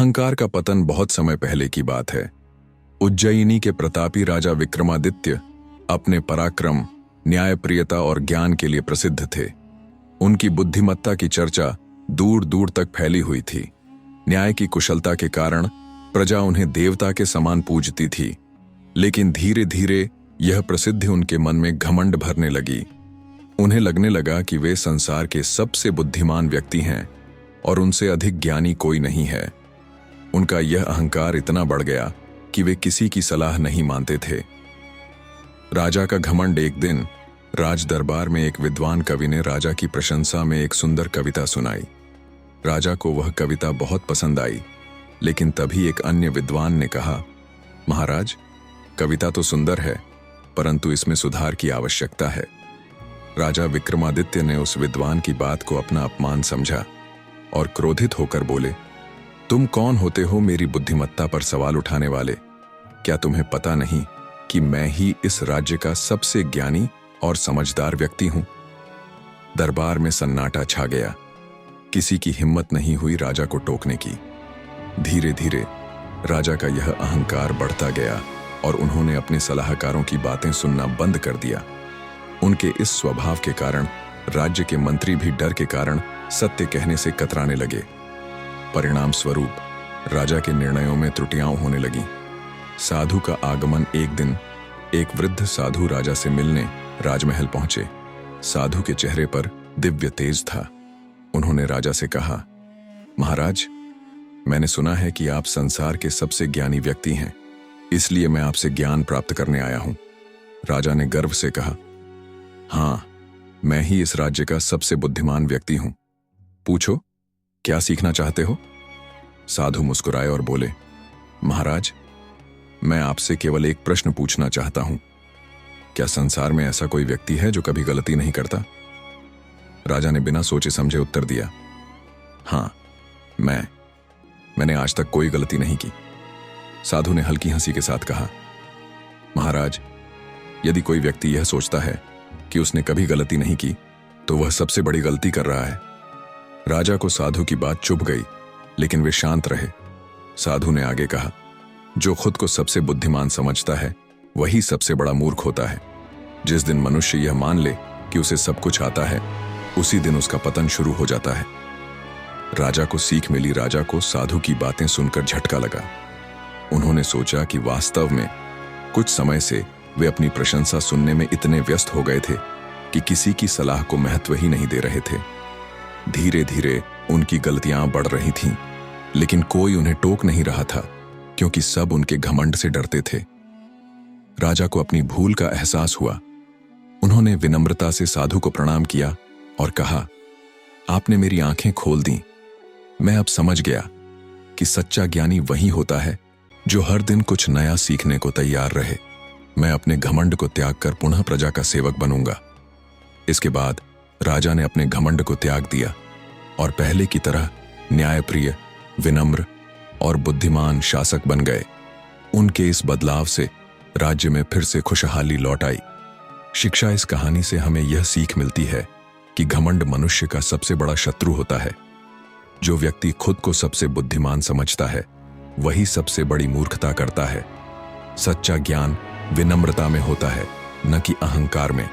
अहंकार का पतन बहुत समय पहले की बात है। उज्जयिनी के प्रतापी राजा विक्रमादित्य अपने पराक्रम, न्यायप्रियता और ज्ञान के लिए प्रसिद्ध थे। उनकी बुद्धिमत्ता की चर्चा दूर दूर तक फैली हुई थी। न्याय की कुशलता के कारण प्रजा उन्हें देवता के समान पूजती थी। लेकिन धीरे धीरे यह प्रसिद्धि उनके मन में घमंड भरने लगी। उन्हें लगने लगा कि वे संसार के सबसे बुद्धिमान व्यक्ति हैं और उनसे अधिक ज्ञानी कोई नहीं है। उनका यह अहंकार इतना बढ़ गया कि वे किसी की सलाह नहीं मानते थे। राजा का घमंड एक दिन राज दरबार में एक विद्वान कवि ने राजा की प्रशंसा में एक सुंदर कविता सुनाई। राजा को वह कविता बहुत पसंद आई, लेकिन तभी एक अन्य विद्वान ने कहा, महाराज, कविता तो सुंदर है, परंतु इसमें सुधार की आवश्यकता है। राजा विक्रमादित्य ने उस विद्वान की बात को अपना अपमान समझा और क्रोधित होकर बोले, तुम कौन होते हो मेरी बुद्धिमत्ता पर सवाल उठाने वाले? क्या तुम्हें पता नहीं कि मैं ही इस राज्य का सबसे ज्ञानी और समझदार व्यक्ति हूं? दरबार में सन्नाटा छा गया। किसी की हिम्मत नहीं हुई राजा को टोकने की। धीरे धीरे राजा का यह अहंकार बढ़ता गया और उन्होंने अपने सलाहकारों की बातें सुनना बंद कर दिया। उनके इस स्वभाव के कारण राज्य के मंत्री भी डर के कारण सत्य कहने से कतराने लगे। परिणाम स्वरूप राजा के निर्णयों में त्रुटियां होने लगीं। साधु का आगमन। एक दिन एक वृद्ध साधु राजा से मिलने राजमहल पहुंचे। साधु के चेहरे पर दिव्य तेज था। उन्होंने राजा से कहा, महाराज, मैंने सुना है कि आप संसार के सबसे ज्ञानी व्यक्ति हैं, इसलिए मैं आपसे ज्ञान प्राप्त करने आया हूं। राजा ने गर्व से कहा, हाँ, मैं ही इस राज्य का सबसे बुद्धिमान व्यक्ति हूं। पूछो, क्या सीखना चाहते हो? साधु मुस्कुराए और बोले, महाराज, मैं आपसे केवल एक प्रश्न पूछना चाहता हूं। क्या संसार में ऐसा कोई व्यक्ति है जो कभी गलती नहीं करता? राजा ने बिना सोचे समझे उत्तर दिया, हाँ, मैंने आज तक कोई गलती नहीं की। साधु ने हल्की हंसी के साथ कहा, महाराज, यदि कोई व्यक्ति यह सोचता है कि उसने कभी गलती नहीं की, तो वह सबसे बड़ी गलती कर रहा है। राजा को साधु की बात चुभ गई, लेकिन वे शांत रहे। साधु ने आगे कहा, जो खुद को सबसे बुद्धिमान समझता है वही सबसे बड़ा मूर्ख होता है। जिस दिन मनुष्य यह मान ले कि उसे सब कुछ आता है, उसी दिन उसका पतन शुरू हो जाता है। राजा को सीख मिली। राजा को साधु की बातें सुनकर झटका लगा। उन्होंने सोचा कि वास्तव में कुछ समय से वे अपनी प्रशंसा सुनने में इतने व्यस्त हो गए थे कि किसी की सलाह को महत्व ही नहीं दे रहे थे। धीरे धीरे उनकी गलतियां बढ़ रही थीं, लेकिन कोई उन्हें टोक नहीं रहा था, क्योंकि सब उनके घमंड से डरते थे। राजा को अपनी भूल का एहसास हुआ। उन्होंने विनम्रता से साधु को प्रणाम किया और कहा, आपने मेरी आंखें खोल दी। मैं अब समझ गया कि सच्चा ज्ञानी वही होता है जो हर दिन कुछ नया सीखने को तैयार रहे। मैं अपने घमंड को त्याग कर पुनः प्रजा का सेवक बनूंगा। इसके बाद राजा ने अपने घमंड को त्याग दिया और पहले की तरह न्यायप्रिय, विनम्र और बुद्धिमान शासक बन गए। उनके इस बदलाव से राज्य में फिर से खुशहाली लौट आई। शिक्षा इस कहानी से हमें यह सीख मिलती है कि घमंड मनुष्य का सबसे बड़ा शत्रु होता है। जो व्यक्ति खुद को सबसे बुद्धिमान समझता है, वही सबसे बड़ी मूर्खता करता है। सच्चा ज्ञान विनम्रता में होता है, न कि अहंकार में।